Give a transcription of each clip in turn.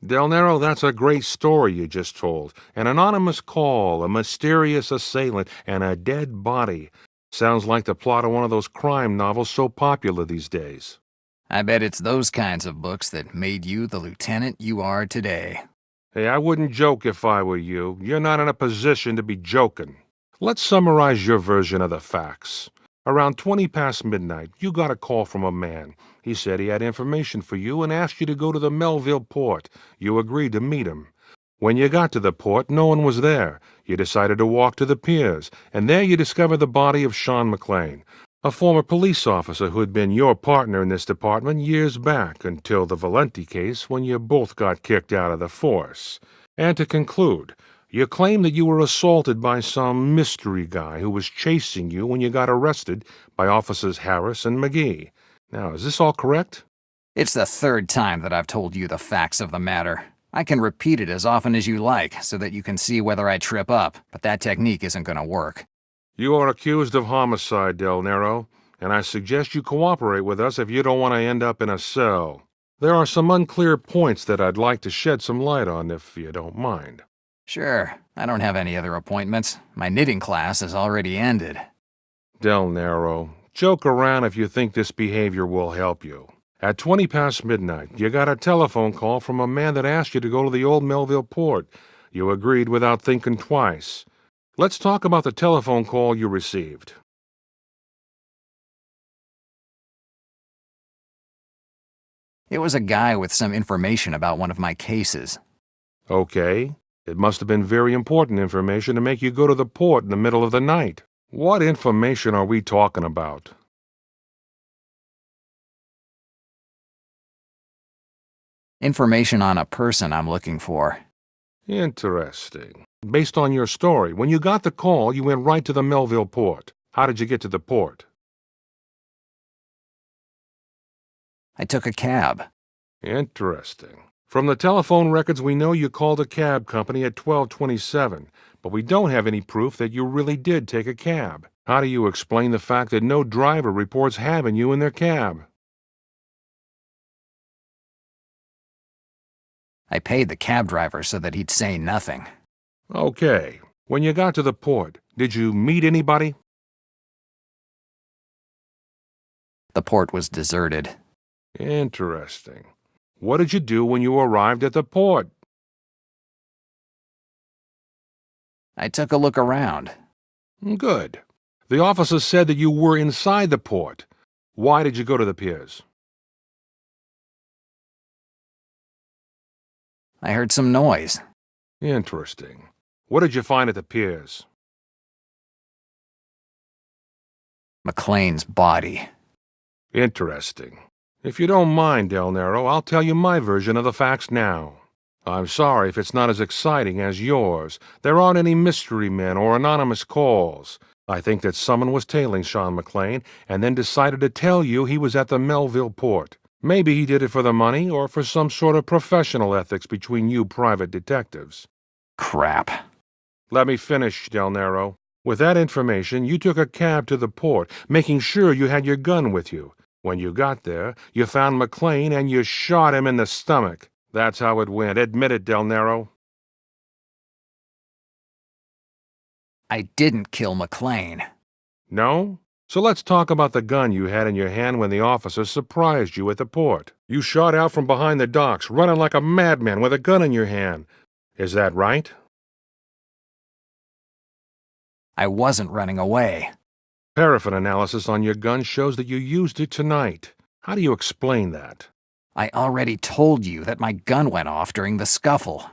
Del Nero, that's a great story you just told. An anonymous call, a mysterious assailant, and a dead body. Sounds like the plot of one of those crime novels so popular these days. I bet it's those kinds of books that made you the lieutenant you are today. Hey, I wouldn't joke if I were you. You're not in a position to be joking. Let's summarize your version of the facts. Around 20 past midnight, you got a call from a man. He said he had information for you and asked you to go to the Melville port. You agreed to meet him. When you got to the port, no one was there. You decided to walk to the piers, and there you discovered the body of Sean McLean, a former police officer who had been your partner in this department years back until the Valenti case when you both got kicked out of the force. And to conclude, you claim that you were assaulted by some mystery guy who was chasing you when you got arrested by Officers Harris and McGee. Now, is this all correct? It's the third time that I've told you the facts of the matter. I can repeat it as often as you like so that you can see whether I trip up, but that technique isn't going to work. You are accused of homicide, Del Nero, and I suggest you cooperate with us if you don't want to end up in a cell. There are some unclear points that I'd like to shed some light on if you don't mind. Sure, I don't have any other appointments. My knitting class has already ended. Del Nero, joke around if you think this behavior will help you. At 20 past midnight, you got a telephone call from a man that asked you to go to the old Melville port. You agreed without thinking twice. Let's talk about the telephone call you received. It was a guy with some information about one of my cases. Okay. It must have been very important information to make you go to the port in the middle of the night. What information are we talking about? Information on a person I'm looking for. Interesting. Based on your story, when you got the call, you went right to the Melville port. How did you get to the port? I took a cab. Interesting. From the telephone records, we know you called a cab company at 12:27, but we don't have any proof that you really did take a cab. How do you explain the fact that no driver reports having you in their cab? I paid the cab driver so that he'd say nothing. Okay. When you got to the port, did you meet anybody? The port was deserted. Interesting. What did you do when you arrived at the port? I took a look around. Good. The officer said that you were inside the port. Why did you go to the piers? I heard some noise. Interesting. What did you find at the piers? McLean's body. Interesting. If you don't mind, Del Nero, I'll tell you my version of the facts now. I'm sorry if it's not as exciting as yours. There aren't any mystery men or anonymous calls. I think that someone was tailing Sean McLean and then decided to tell you he was at the Melville port. Maybe he did it for the money or for some sort of professional ethics between you private detectives. Crap. Let me finish, Del Nero. With that information, you took a cab to the port, making sure you had your gun with you. When you got there, you found McLean and you shot him in the stomach. That's how it went. Admit it, Del Nero. I didn't kill McLean. No? So let's talk about the gun you had in your hand when the officer surprised you at the port. You shot out from behind the docks, running like a madman with a gun in your hand. Is that right? I wasn't running away. Paraffin analysis on your gun shows that you used it tonight. How do you explain that? I already told you that my gun went off during the scuffle.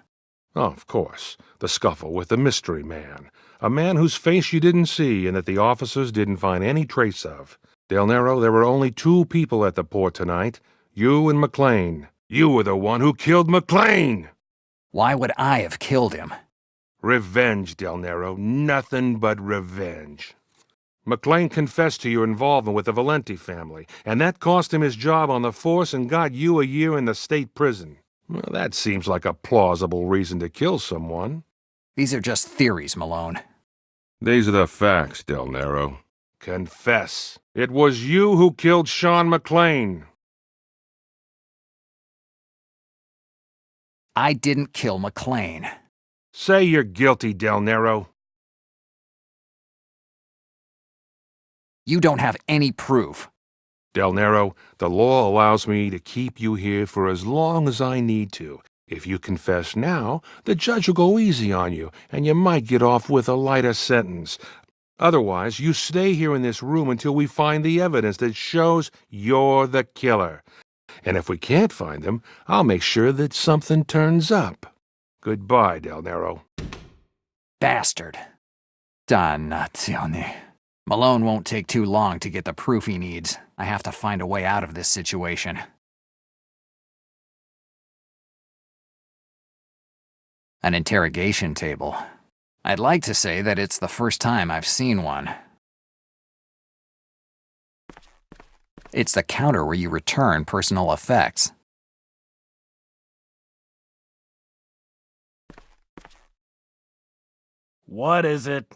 Oh, of course. The scuffle with the mystery man. A man whose face you didn't see and that the officers didn't find any trace of. Del Nero, there were only two people at the port tonight. You and McLean. You were the one who killed McLean! Why would I have killed him? Revenge, Del Nero. Nothing but revenge. McLean confessed to your involvement with the Valenti family, and that cost him his job on the force and got you a year in the state prison. Well, that seems like a plausible reason to kill someone. These are just theories, Malone. These are the facts, Del Nero. Confess. It was you who killed Sean McLean. I didn't kill McLean. Say you're guilty, Del Nero. You don't have any proof. Del Nero, the law allows me to keep you here for as long as I need to. If you confess now, the judge will go easy on you, and you might get off with a lighter sentence. Otherwise, you stay here in this room until we find the evidence that shows you're the killer. And if we can't find them, I'll make sure that something turns up. Goodbye, Del Nero. Bastard. Dannazione. Malone won't take too long to get the proof he needs. I have to find a way out of this situation. An interrogation table. I'd like to say that it's the first time I've seen one. It's the counter where you return personal effects. What is it?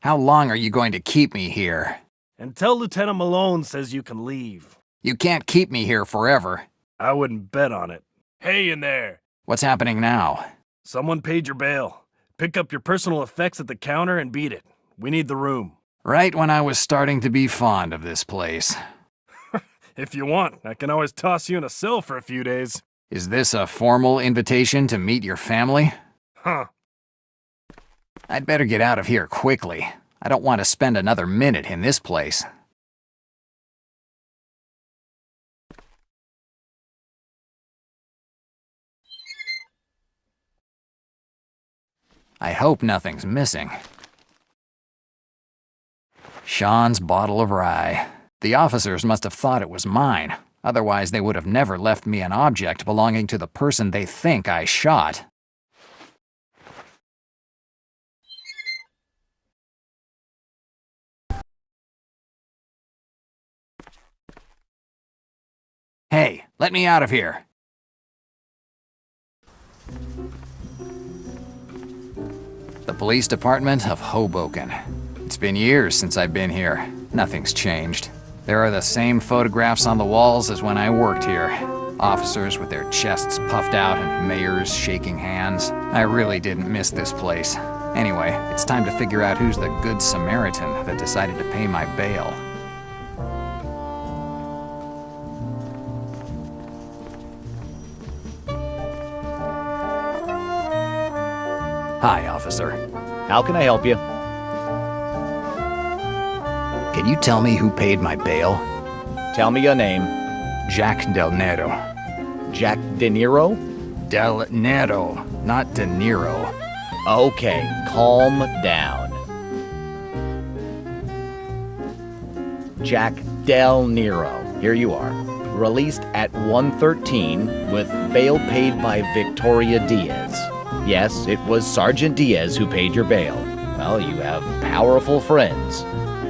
How long are you going to keep me here? Until Lieutenant Malone says you can leave. You can't keep me here forever. I wouldn't bet on it. Hey, in there! What's happening now? Someone paid your bail. Pick up your personal effects at the counter and beat it. We need the room. Right when I was starting to be fond of this place. If you want, I can always toss you in a cell for a few days. Is this a formal invitation to meet your family? Huh. I'd better get out of here quickly. I don't want to spend another minute in this place. I hope nothing's missing. Sean's bottle of rye. The officers must have thought it was mine. Otherwise, they would have never left me an object belonging to the person they think I shot. Hey, let me out of here. The police department of Hoboken. It's been years since I've been here. Nothing's changed. There are the same photographs on the walls as when I worked here. Officers with their chests puffed out and mayors shaking hands. I really didn't miss this place. Anyway, it's time to figure out who's the good Samaritan that decided to pay my bail. Hi, officer. How can I help you? Can you tell me who paid my bail? Tell me your name. Jack Del Nero. Jack De Niro? Del Nero, not De Niro. Okay, calm down. Jack Del Nero. Here you are. Released at 1:13 with bail paid by Victoria Diaz. Yes, it was Sergeant Diaz who paid your bail. Well, you have powerful friends.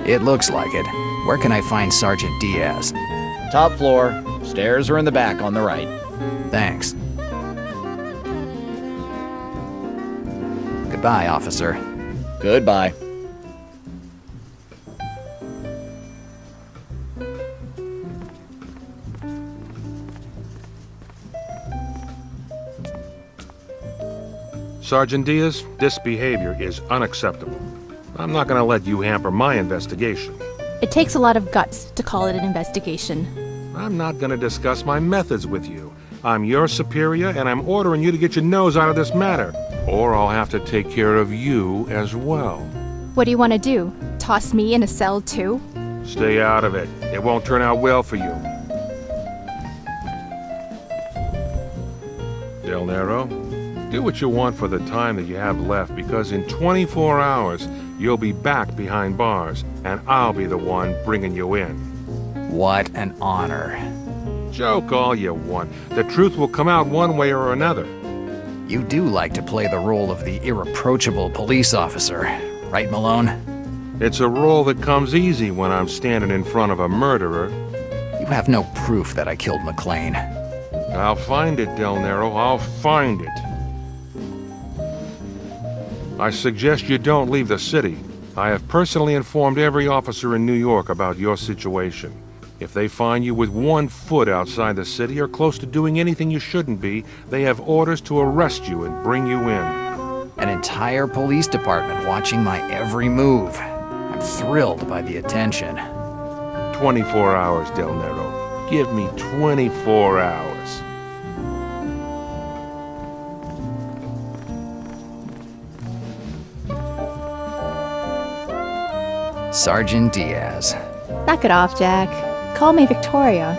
It looks like it. Where can I find Sergeant Diaz? Top floor. Stairs are in the back on the right. Thanks. Goodbye, officer. Goodbye. Sergeant Diaz, this behavior is unacceptable. I'm not going to let you hamper my investigation. It takes a lot of guts to call it an investigation. I'm not going to discuss my methods with you. I'm your superior, and I'm ordering you to get your nose out of this matter, or I'll have to take care of you as well. What do you want to do? Toss me in a cell too? Stay out of it. It won't turn out well for you. Del Nero, do what you want for the time that you have left, because in 24 hours, you'll be back behind bars, and I'll be the one bringing you in. What an honor. Joke all you want. The truth will come out one way or another. You do like to play the role of the irreproachable police officer, right, Malone? It's a role that comes easy when I'm standing in front of a murderer. You have no proof that I killed McLean. I'll find it, Del Nero. I'll find it. I suggest you don't leave the city. I have personally informed every officer in New York about your situation. If they find you with 1 foot outside the city or close to doing anything you shouldn't be, they have orders to arrest you and bring you in. An entire police department watching my every move. I'm thrilled by the attention. 24 hours, Del Nero. Give me 24 hours. Sergeant Diaz. Knock it off, Jack. Call me Victoria.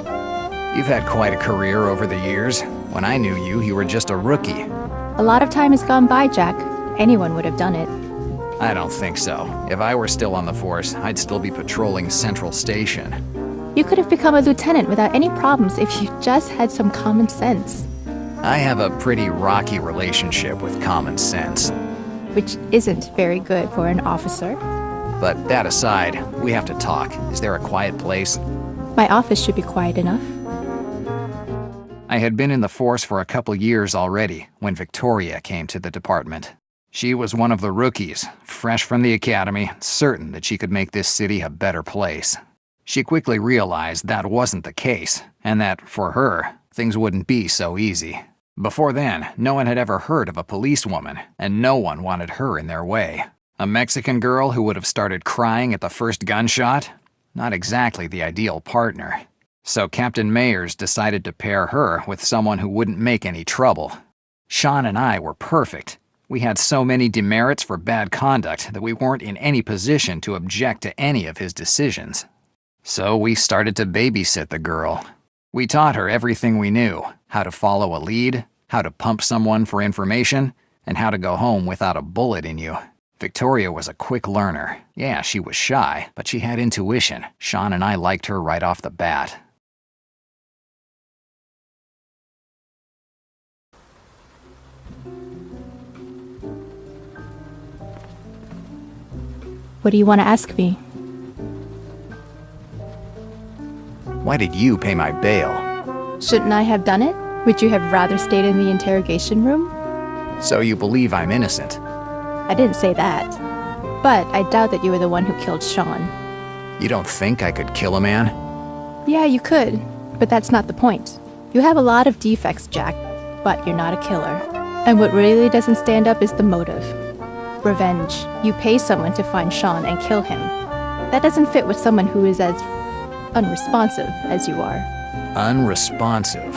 You've had quite a career over the years. When I knew you, you were just a rookie. A lot of time has gone by, Jack. Anyone would have done it. I don't think so. If I were still on the force, I'd still be patrolling Central Station. You could have become a lieutenant without any problems if you just had some common sense. I have a pretty rocky relationship with common sense. Which isn't very good for an officer. But that aside, we have to talk. Is there a quiet place? My office should be quiet enough. I had been in the force for a couple years already when Victoria came to the department. She was one of the rookies, fresh from the academy, certain that she could make this city a better place. She quickly realized that wasn't the case, and that, for her, things wouldn't be so easy. Before then, no one had ever heard of a policewoman, and no one wanted her in their way. A Mexican girl who would have started crying at the first gunshot? Not exactly the ideal partner. So Captain Mayers decided to pair her with someone who wouldn't make any trouble. Sean and I were perfect. We had so many demerits for bad conduct that we weren't in any position to object to any of his decisions. So we started to babysit the girl. We taught her everything we knew, how to follow a lead, how to pump someone for information, and how to go home without a bullet in you. Victoria was a quick learner. Yeah, she was shy, but she had intuition. Sean and I liked her right off the bat. What do you want to ask me? Why did you pay my bail? Shouldn't I have done it? Would you have rather stayed in the interrogation room? So you believe I'm innocent? I didn't say that. But I doubt that you were the one who killed Sean. You don't think I could kill a man? Yeah, you could. But that's not the point. You have a lot of defects, Jack. But you're not a killer. And what really doesn't stand up is the motive. Revenge. You pay someone to find Sean and kill him. That doesn't fit with someone who is as unresponsive as you are. Unresponsive.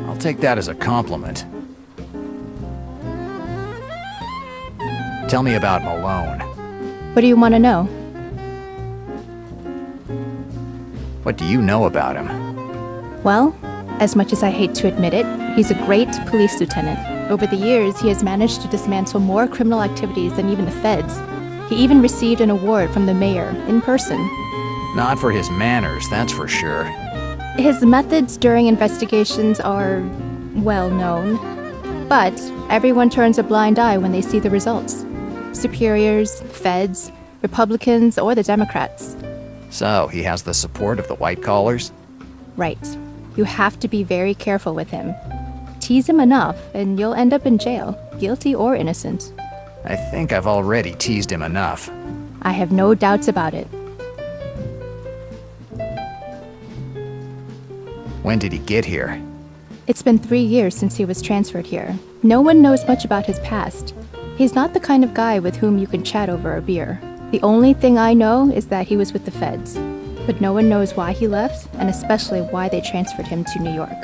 I'll take that as a compliment. Tell me about Malone. What do you want to know? What do you know about him? Well, as much as I hate to admit it, he's a great police lieutenant. Over the years, he has managed to dismantle more criminal activities than even the feds. He even received an award from the mayor, in person. Not for his manners, that's for sure. His methods during investigations are well known. But everyone turns a blind eye when they see the results. Superiors, feds, Republicans, or the Democrats. So, he has the support of the white collars? Right. You have to be very careful with him. Tease him enough, and you'll end up in jail, guilty or innocent. I think I've already teased him enough. I have no doubts about it. When did he get here? It's been 3 years since he was transferred here. No one knows much about his past. He's not the kind of guy with whom you can chat over a beer. The only thing I know is that he was with the feds. But no one knows why he left, and especially why they transferred him to New York.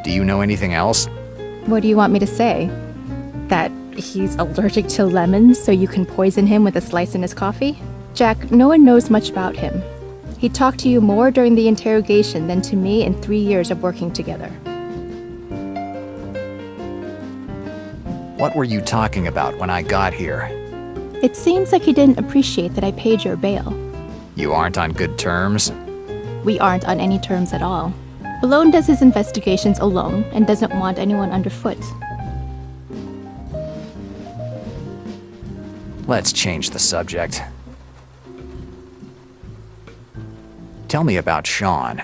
Do you know anything else? What do you want me to say? That he's allergic to lemons, so you can poison him with a slice in his coffee? Jack, no one knows much about him. He talked to you more during the interrogation than to me in 3 years of working together. What were you talking about when I got here? It seems like he didn't appreciate that I paid your bail. You aren't on good terms? We aren't on any terms at all. Malone does his investigations alone and doesn't want anyone underfoot. Let's change the subject. Tell me about Sean.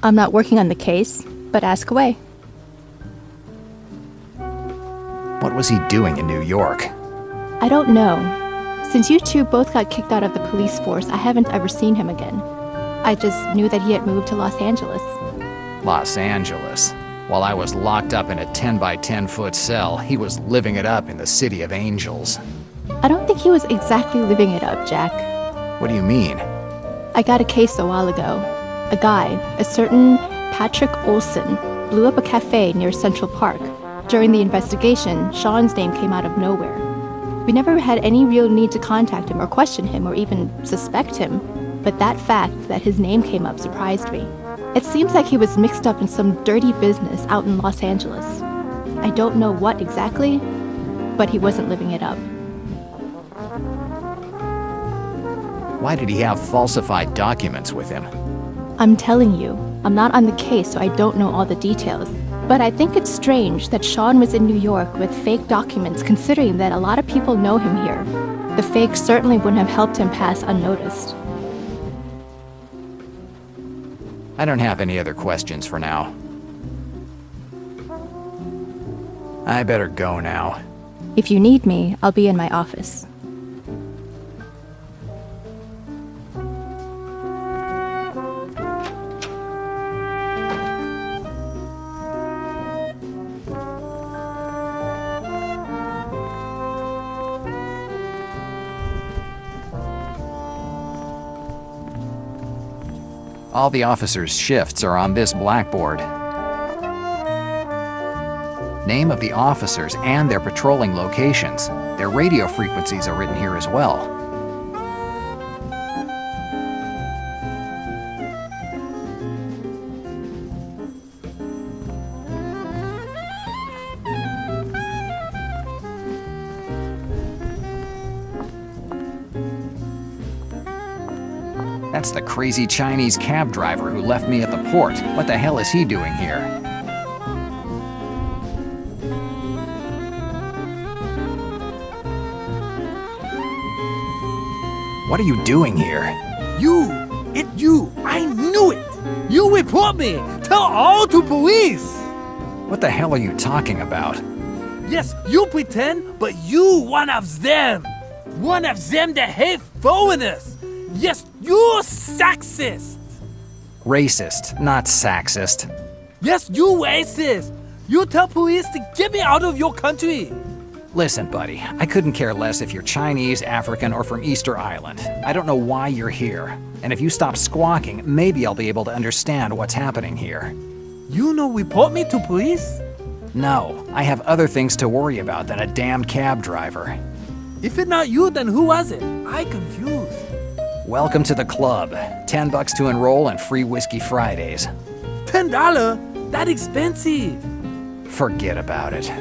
I'm not working on the case, but ask away. What was he doing in New York? I don't know. Since you two both got kicked out of the police force, I haven't ever seen him again. I just knew that he had moved to Los Angeles. Los Angeles. While I was locked up in a 10 by 10 foot cell, he was living it up in the City of Angels. I don't think he was exactly living it up, Jack. What do you mean? I got a case a while ago. A guy, a certain Patrick Olson, blew up a cafe near Central Park. During the investigation, Sean's name came out of nowhere. We never had any real need to contact him or question him or even suspect him, but that fact that his name came up surprised me. It seems like he was mixed up in some dirty business out in Los Angeles. I don't know what exactly, but he wasn't living it up. Why did he have falsified documents with him? I'm telling you, I'm not on the case, so I don't know all the details. But I think it's strange that Sean was in New York with fake documents, considering that a lot of people know him here. The fakes certainly wouldn't have helped him pass unnoticed. I don't have any other questions for now. I better go now. If you need me, I'll be in my office. All the officers' shifts are on this blackboard. Name of the officers and their patrolling locations. Their radio frequencies are written here as well. That's the crazy Chinese cab driver who left me at the port. What the hell is he doing here? What are you doing here? You, I knew it! You report me! Tell all to police! What the hell are you talking about? Yes, you pretend, but you one of them! One of them that hate foreigners! Yes, you're sexist! Racist, not sexist. Yes, you racist! You tell police to get me out of your country! Listen, buddy, I couldn't care less if you're Chinese, African, or from Easter Island. I don't know why you're here. And if you stop squawking, maybe I'll be able to understand what's happening here. You no report me to police? No, I have other things to worry about than a damned cab driver. If it's not you, then who was it? I confused. Welcome to the club. $10 to enroll and free Whiskey Fridays. $10? That expensive. Forget about it.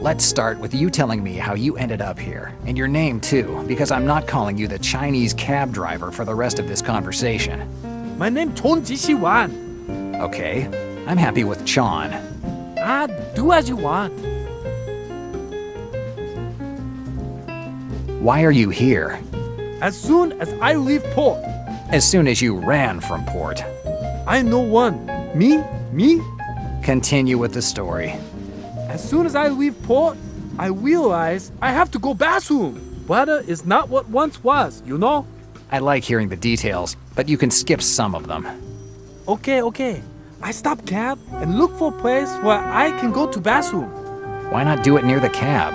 Let's start with you telling me how you ended up here, and your name too, because I'm not calling you the Chinese cab driver for the rest of this conversation. My name Chon Ji-shi-wan. Okay, I'm happy with Chon. Do as you want. Why are you here? As soon as I leave port, As soon as you ran from port. I know one. Me? Continue with the story. As soon as I leave port, I realize I have to go bathroom. Weather is not what once was, you know? I like hearing the details, but you can skip some of them. Okay. I stop cab and look for a place where I can go to bathroom. Why not do it near the cab?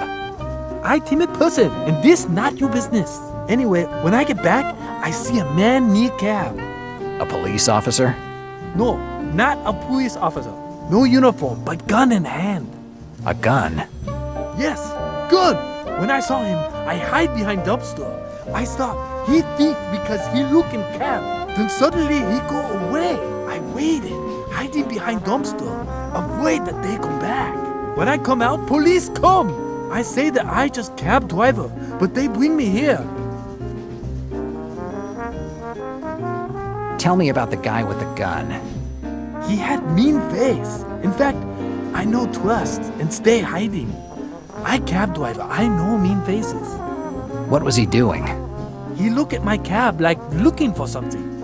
I timid person, and this not your business. Anyway, when I get back, I see a man near cab. A police officer? No, not a police officer. No uniform, but gun in hand. A gun? Yes, gun. When I saw him, I hide behind dumpster. I thought he thief because he look in cab. Then suddenly he go away. I waited, hiding behind dumpster, afraid that they come back. When I come out, police come. I say that I just cab driver, but they bring me here. Tell me about the guy with the gun. He had mean face. In fact, I no trust and stay hiding. I cab driver, I know mean faces. What was he doing? He look at my cab like looking for something.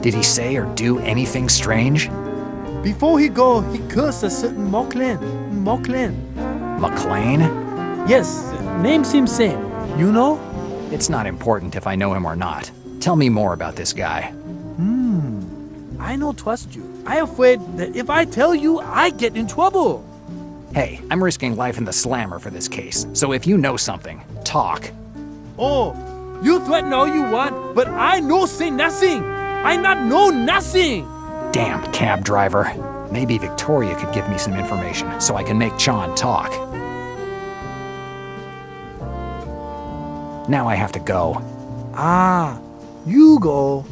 Did he say or do anything strange? Before he go, he cursed a certain McLean. McLean? Yes, name seems same. You know? It's not important if I know him or not. Tell me more about this guy. I no trust you. I afraid that if I tell you, I get in trouble. Hey, I'm risking life in the slammer for this case, so if you know something, talk. Oh, you threaten all you want, but I no say nothing. I not know nothing. Damn cab driver. Maybe Victoria could give me some information so I can make John talk. Now I have to go. Ah, you go.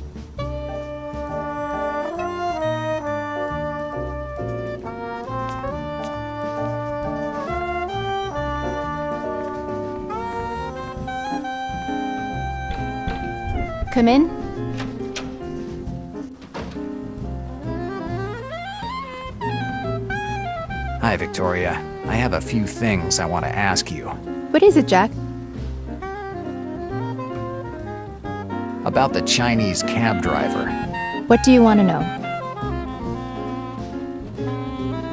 Come in. Hi, Victoria. I have a few things I want to ask you. What is it, Jack? About the Chinese cab driver. What do you want to know?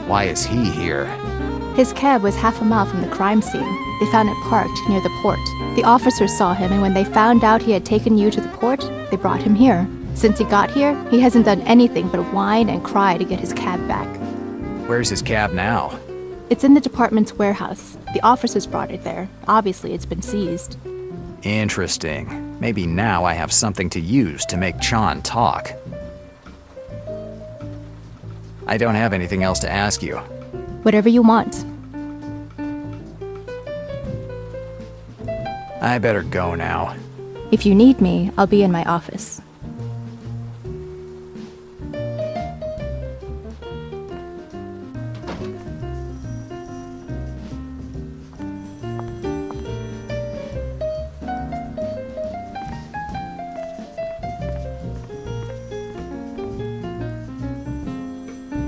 Why is he here? His cab was half a mile from the crime scene. They found it parked near the port. The officers saw him, and when they found out he had taken you to the port, they brought him here. Since he got here, he hasn't done anything but whine and cry to get his cab back. Where's his cab now? It's in the department's warehouse. The officers brought it there. Obviously, it's been seized. Interesting. Maybe now I have something to use to make Chan talk. I don't have anything else to ask you. Whatever you want. I better go now. If you need me, I'll be in my office.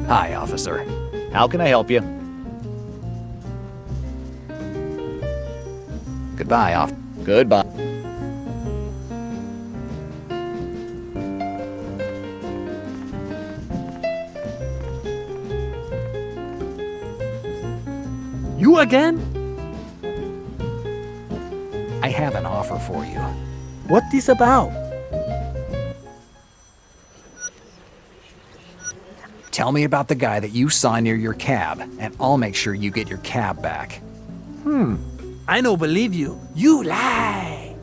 Hi, officer. How can I help you? Goodbye, off. Goodbye. You again? I have an offer for you. What this about? Tell me about the guy that you saw near your cab, and I'll make sure you get your cab back. I no believe you. You lie.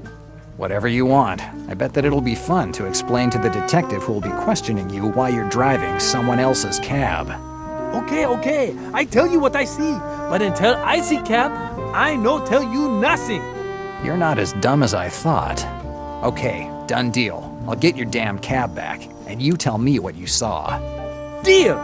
Whatever you want. I bet that it'll be fun to explain to the detective who will be questioning you why you're driving someone else's cab. Okay. I tell you what I see. But until I see cab, I no tell you nothing. You're not as dumb as I thought. Okay, done deal. I'll get your damn cab back, and you tell me what you saw. Deal.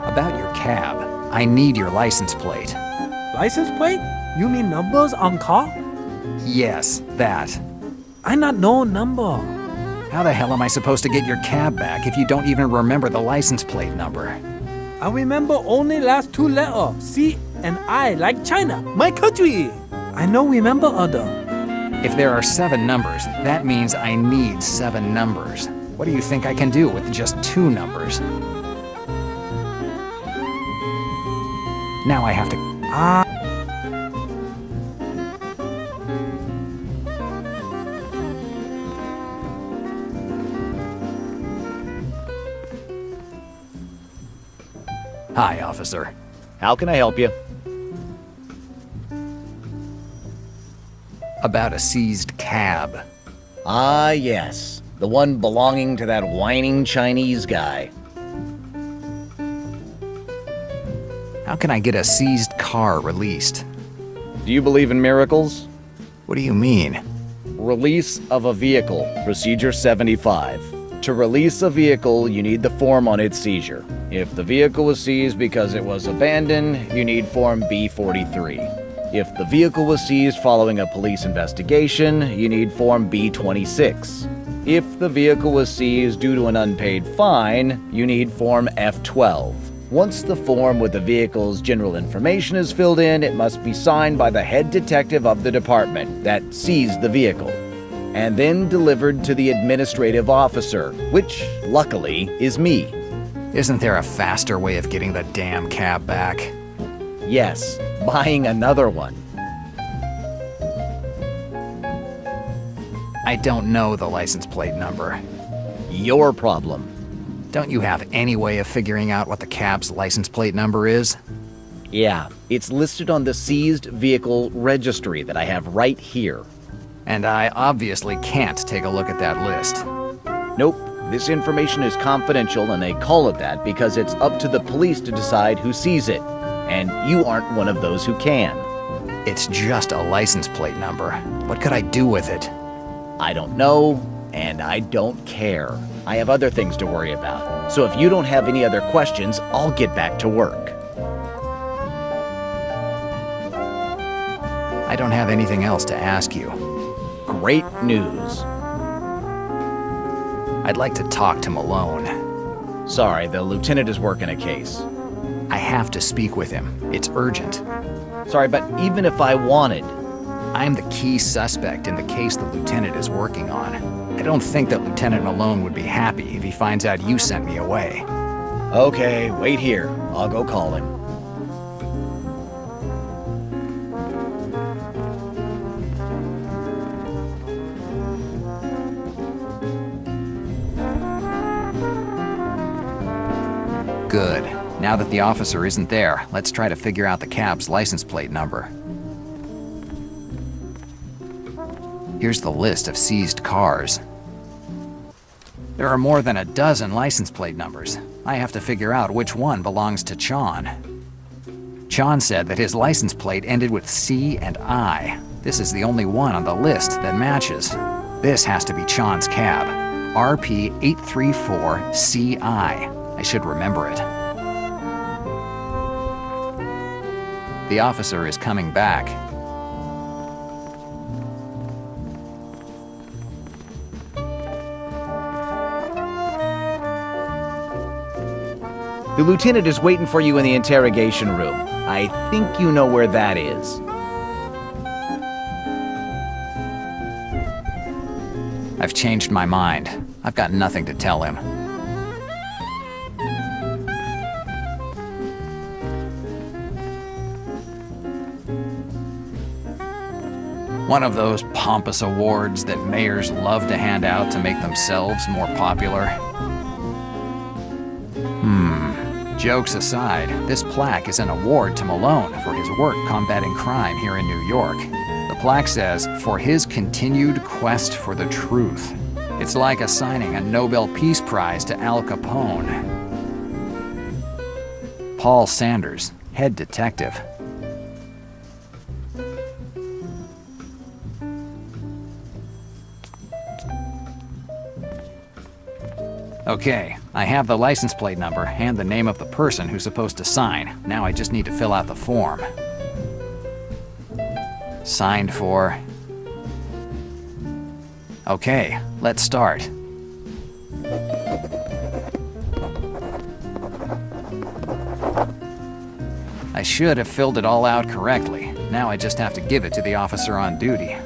About your cab, I need your license plate. License plate? You mean numbers on car? Yes, that. I not know number. How the hell am I supposed to get your cab back if you don't even remember the license plate number? I remember only last two letters, C and I, like China, my country. I no remember other. If there are 7 numbers, that means I need 7 numbers. What do you think I can do with just 2 numbers? Now I have to... Hi, officer. How can I help you? About a seized cab. Ah, yes. The one belonging to that whining Chinese guy. How can I get a seized car released? Do you believe in miracles? What do you mean? Release of a vehicle, Procedure 75. To release a vehicle, you need the form on its seizure. If the vehicle was seized because it was abandoned, you need Form B43. If the vehicle was seized following a police investigation, you need Form B26. If the vehicle was seized due to an unpaid fine, you need Form F12. Once the form with the vehicle's general information is filled in, it must be signed by the head detective of the department that seized the vehicle, and then delivered to the administrative officer, which, luckily, is me. Isn't there a faster way of getting the damn cab back? Yes, buying another one. I don't know the license plate number. Your problem. Don't you have any way of figuring out what the cab's license plate number is? Yeah, it's listed on the seized vehicle registry that I have right here. And I obviously can't take a look at that list. Nope, this information is confidential and they call it that because it's up to the police to decide who sees it. And you aren't one of those who can. It's just a license plate number. What could I do with it? I don't know, and I don't care. I have other things to worry about. So if you don't have any other questions, I'll get back to work. I don't have anything else to ask you. Great news. I'd like to talk to Malone. Sorry, the lieutenant is working a case. I have to speak with him. It's urgent. Sorry, but even if I wanted... I'm the key suspect in the case the lieutenant is working on. I don't think that Lieutenant Malone would be happy if he finds out you sent me away. Okay, wait here. I'll go call him. Good. Now that the officer isn't there, let's try to figure out the cab's license plate number. Here's the list of seized cars. There are more than a dozen license plate numbers. I have to figure out which one belongs to Chon. Chon said that his license plate ended with C and I. This is the only one on the list that matches. This has to be Chon's cab. RP834CI. I should remember it. The officer is coming back. The lieutenant is waiting for you in the interrogation room. I think you know where that is. I've changed my mind. I've got nothing to tell him. One of those pompous awards that mayors love to hand out to make themselves more popular. Jokes aside, this plaque is an award to Malone for his work combating crime here in New York. The plaque says, "For his continued quest for the truth." It's like assigning a Nobel Peace Prize to Al Capone. Paul Sanders, head detective. Okay, I have the license plate number and the name of the person who's supposed to sign. Now I just need to fill out the form. Signed for. Okay, let's start. I should have filled it all out correctly. Now I just have to give it to the officer on duty.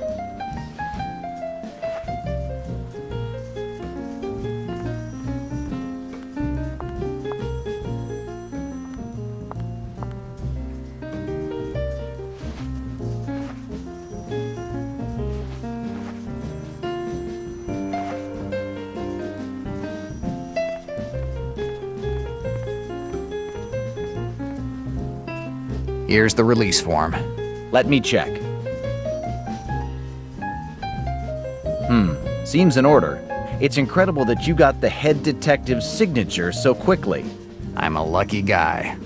Here's the release form. Let me check. Seems in order. It's incredible that you got the head detective's signature so quickly. I'm a lucky guy.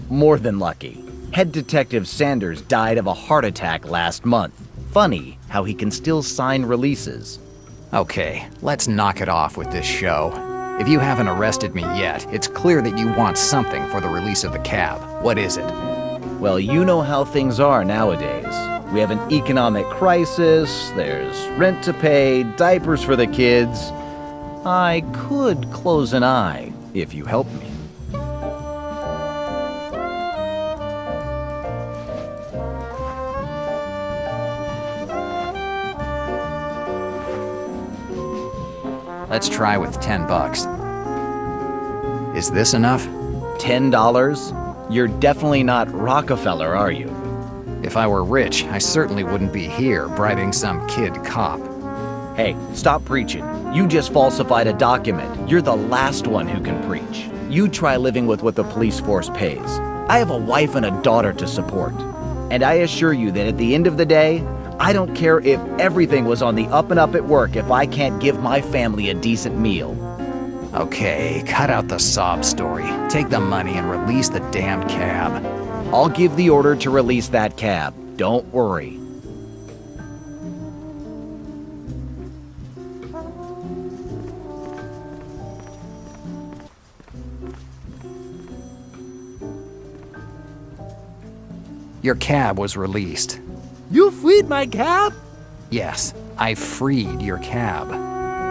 More than lucky. Head Detective Sanders died of a heart attack last month. Funny how he can still sign releases. Okay, let's knock it off with this show. If you haven't arrested me yet, it's clear that you want something for the release of the cab. What is it? Well, you know how things are nowadays. We have an economic crisis, there's rent to pay, diapers for the kids. I could close an eye if you help me. Let's try with $10. Is this enough? $10? You're definitely not Rockefeller, are you? If I were rich, I certainly wouldn't be here bribing some kid cop. Hey, stop preaching. You just falsified a document. You're the last one who can preach. You try living with what the police force pays. I have a wife and a daughter to support. And I assure you that at the end of the day, I don't care if everything was on the up and up at work if I can't give my family a decent meal. Okay, cut out the sob story. Take the money and release the damned cab. I'll give the order to release that cab. Don't worry. Your cab was released. You freed my cab? Yes, I freed your cab.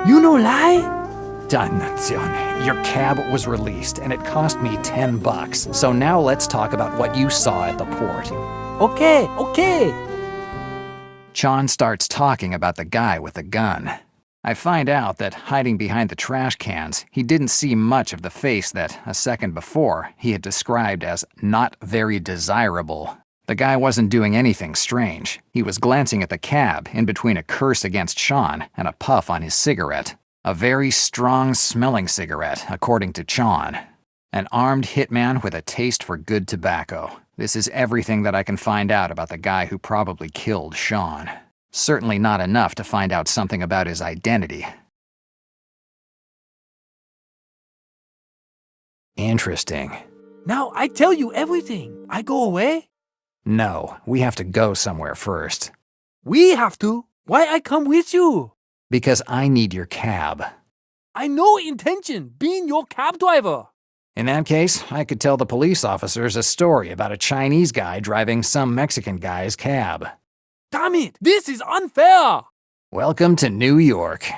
You no lie? Dannazione. Your cab was released and it cost me $10. So now let's talk about what you saw at the port. Okay. Chon starts talking about the guy with the gun. I find out that hiding behind the trash cans, he didn't see much of the face that, a second before, he had described as not very desirable. The guy wasn't doing anything strange. He was glancing at the cab in between a curse against Sean and a puff on his cigarette. A very strong-smelling cigarette, according to Chon. An armed hitman with a taste for good tobacco. This is everything that I can find out about the guy who probably killed Sean. Certainly not enough to find out something about his identity. Interesting. Now I tell you everything. I go away? No, we have to go somewhere first. We have to. Why I come with you? Because I need your cab. I no intention being your cab driver. In that case, I could tell the police officers a story about a Chinese guy driving some Mexican guy's cab. Damn it, this is unfair. Welcome to New York.